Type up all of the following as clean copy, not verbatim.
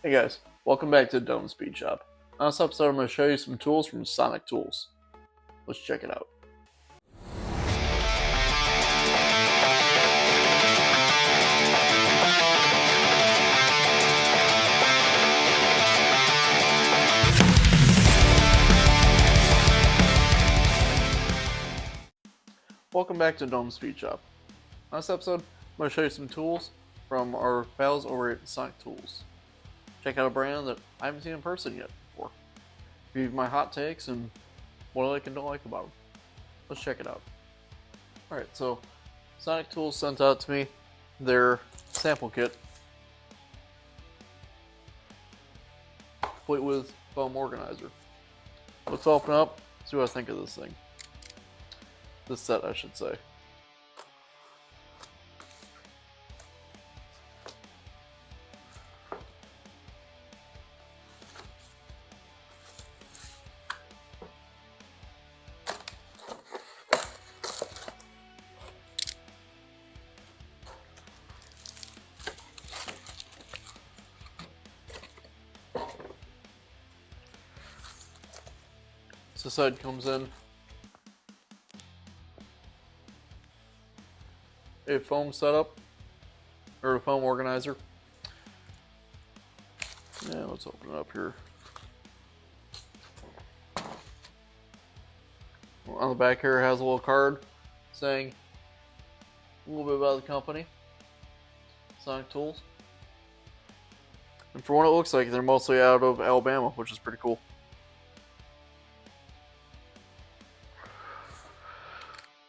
Hey guys, welcome back to Dohm Speed Shop. On this episode, I'm going to show you some tools from Sonic Tools. Let's check it out. Welcome back to Dohm Speed Shop. On this episode, I'm going to show you some tools from our pals over at Sonic Tools. Check out a brand that I haven't seen in person yet before. Give you my hot takes and what I like and don't like about them. Let's check it out. Alright, so Sonic Tools sent out to me their sample kit, complete with foam organizer. Let's open up, see what I think of this thing. This set, I should say. So this side comes in a foam setup, or a foam organizer. Yeah, let's open it up here. On the back here, it has a little card saying a little bit about the company, Sonic Tools. And for what it looks like, they're mostly out of Alabama, which is pretty cool.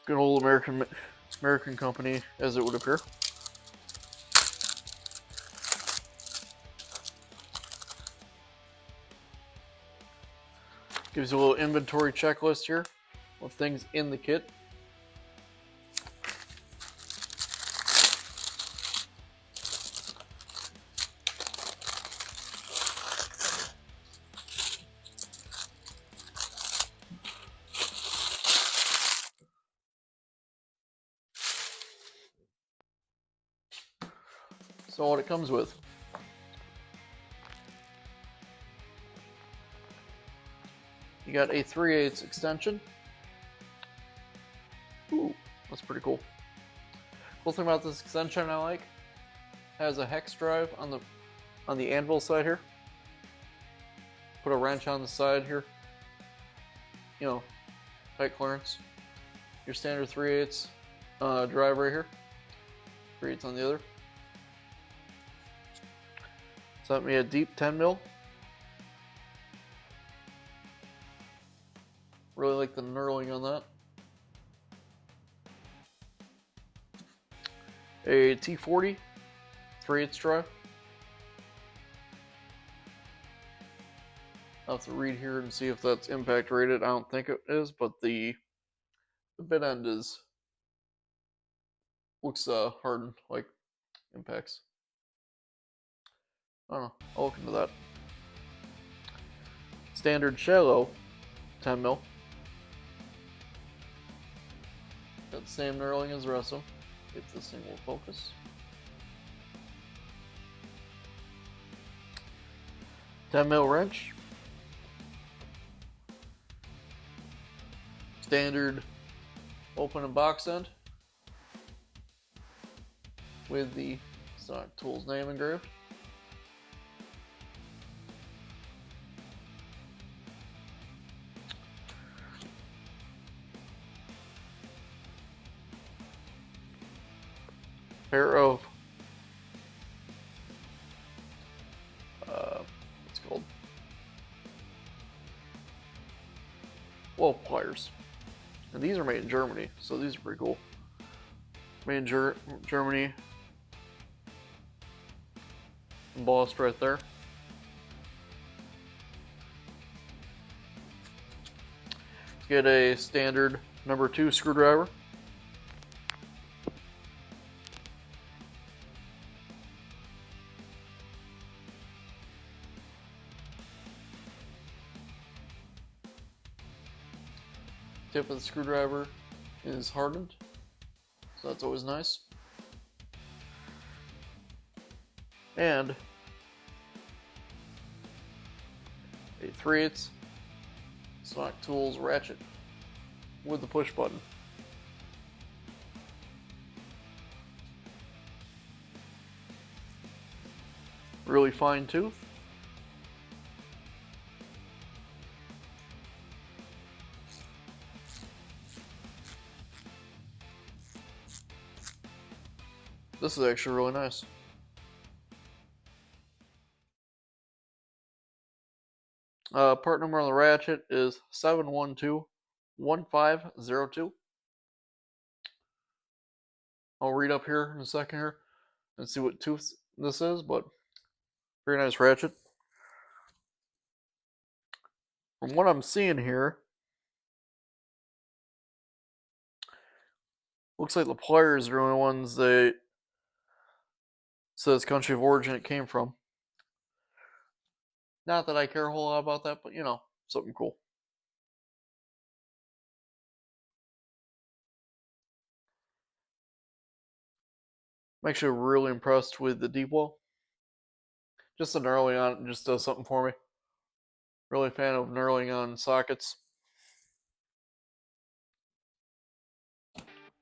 Good old American company, as it would appear. Gives you a little inventory checklist here of things in the kit. So what it comes with. You got a 3/8 extension. Ooh, that's pretty cool. Cool thing about this extension I like, has a hex drive on the anvil side here. Put a wrench on the side here. You know, tight clearance. Your standard 3/8 drive right here. 3/8 on the other. Sent me a deep 10 mil. Really like the knurling on that. A T40 3/8 drive. I'll have to read here and see if that's impact rated. I don't think it is, but the bit end looks hardened like impacts. I don't know. I'll look into that. Standard shallow 10 mil. Got the same knurling as the rest of them. If this thing will focus. $10 wrench. Standard open and box end with the Sonic Tools name engraved. Pair of what's it called? Well, pliers. And these are made in Germany, so these are pretty cool. Made in Germany. Embossed right there. Get a standard number 2 screwdriver. Tip of the screwdriver is hardened, so that's always nice. And a 3/8 Sonic Tools ratchet with the push button. Really fine tooth. This is actually really nice. Part number on the ratchet is 7121502. I'll read up here in a second here and see what tooth this is, but very nice ratchet. From what I'm seeing here, looks like the pliers are the only ones that says country of origin it came from. Not that I care a whole lot about that, but you know, something cool. I'm actually really impressed with the deep well. Just the knurling on it just does something for me. Really a fan of knurling on sockets.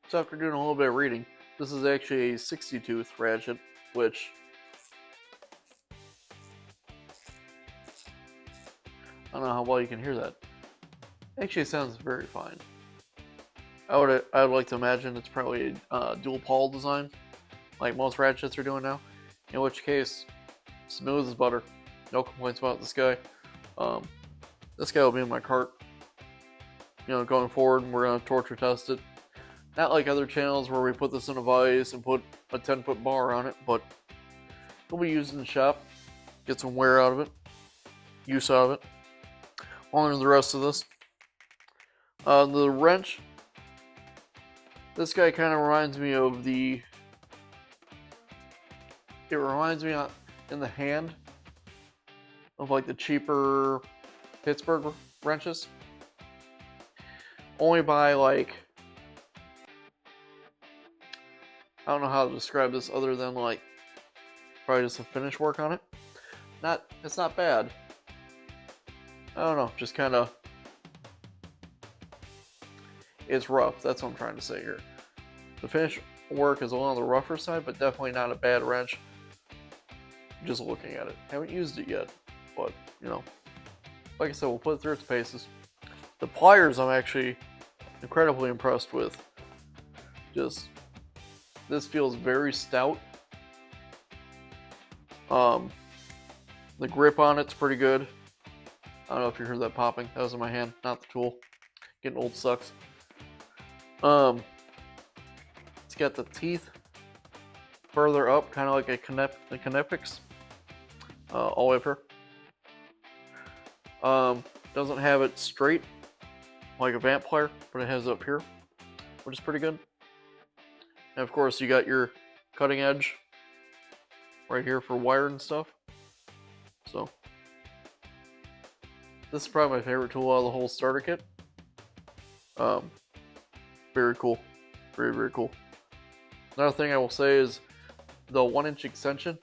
So after doing a little bit of reading, this is actually a 60 tooth ratchet, which I don't know how well you can hear that. Actually, it sounds very fine. I would like to imagine it's probably a dual pawl design, like most ratchets are doing now. In which case, smooth as butter. No complaints about this guy. This guy will be in my cart. You know, going forward, we're gonna torture test it. Not like other channels where we put this in a vise and put a 10-foot bar on it, but it'll be used in the shop. Get some wear out of it, use out of it. Along with the rest of this. The wrench. This guy kind of reminds me of the. It reminds me in the hand of like the cheaper Pittsburgh wrenches. Only by like, I don't know how to describe this other than like probably just a finish work on it. It's not bad. I don't know, just kind of, it's rough. That's what I'm trying to say here. The finish work is on the rougher side, but definitely not a bad wrench. Just looking at it, haven't used it yet, but you know, like I said, we'll put it through its paces. The pliers I'm actually incredibly impressed with. Just, this feels very stout. The grip on it's pretty good. I don't know if you heard that popping. That was in my hand, not the tool. Getting old sucks. It's got the teeth further up, kind of like a Kinepix. All the way up here. Doesn't have it straight like a vamp plier, but it has it up here, which is pretty good. And of course, you got your cutting edge right here for wire and stuff. So this is probably my favorite tool out of the whole starter kit. Very cool. Very, very cool. Another thing I will say is the 1-inch extension.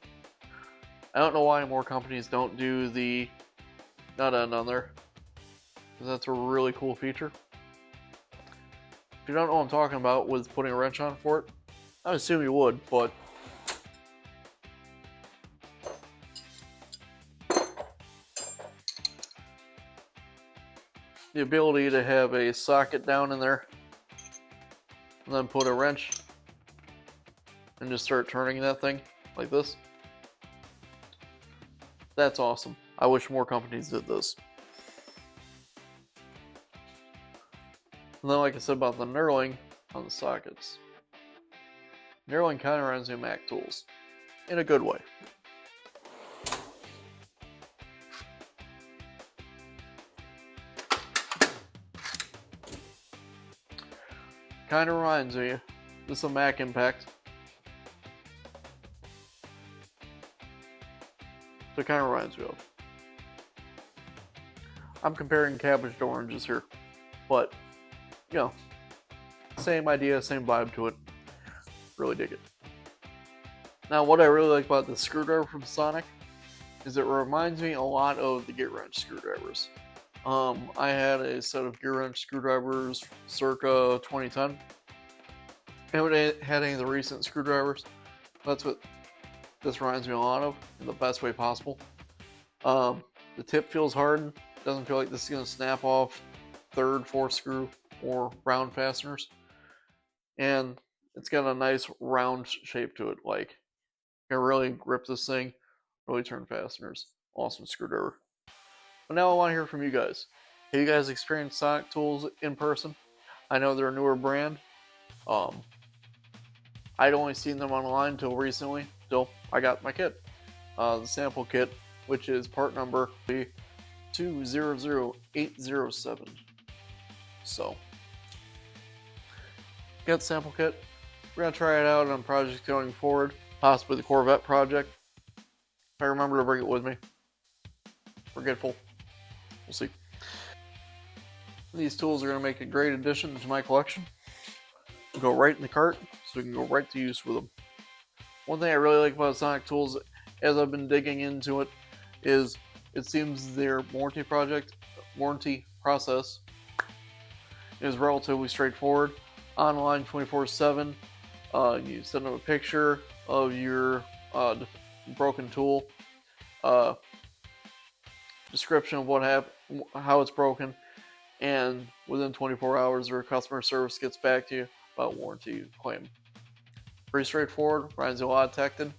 I don't know why more companies don't do the nut end on there, because that's a really cool feature. If you don't know what I'm talking about with putting a wrench on for it, I assume you would, but the ability to have a socket down in there and then put a wrench and just start turning that thing like this. That's awesome. I wish more companies did this. And then, like I said about the knurling on the sockets, knurling kind of reminds me of Mac tools in a good way. Kind of reminds me, this is a Mac Impact. So it kind of reminds me of. I'm comparing cabbage to oranges here, but you know, same idea, same vibe to it. Really dig it. Now, what I really like about the screwdriver from Sonic is it reminds me a lot of the gear wrench screwdrivers. I had a set of gear wrench screwdrivers circa 2010. I haven't had any of the recent screwdrivers. That's what this reminds me a lot of in the best way possible. The tip feels hard. Doesn't feel like this is going to snap off third, fourth screw or round fasteners. And it's got a nice round shape to it. Like, you can really grip this thing, really turn fasteners. Awesome screwdriver. But now I want to hear from you guys. Have you guys experienced Sonic Tools in person? I know they're a newer brand. I'd only seen them online until recently. Till I got my kit, the sample kit, which is part number 200807. So, got the sample kit. We're gonna try it out on projects going forward, possibly the Corvette project. If I remember to bring it with me. Forgetful. We'll see. These tools are gonna make a great addition to my collection. Go right in the cart, so we can go right to use with them. One thing I really like about Sonic Tools, as I've been digging into it, is it seems their warranty process is relatively straightforward. Online 24/7, you send them a picture of your broken tool, description of what happened, how it's broken, and within 24 hours, their customer service gets back to you about warranty claim. Pretty straightforward, reminds you a lot of Tecton,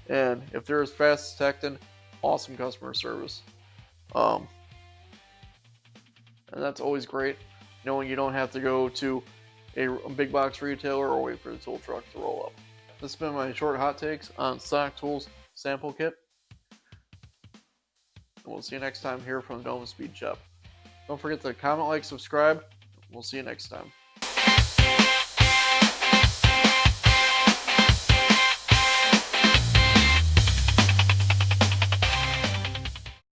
and if they're as fast as Tecton, awesome customer service. And that's always great, knowing you don't have to go to a big box retailer or wait for the tool truck to roll up. This has been my short hot takes on Sonic Tools sample kit. And we'll see you next time here from the Dohm Speed Shop. Don't forget to comment, like, subscribe. We'll see you next time.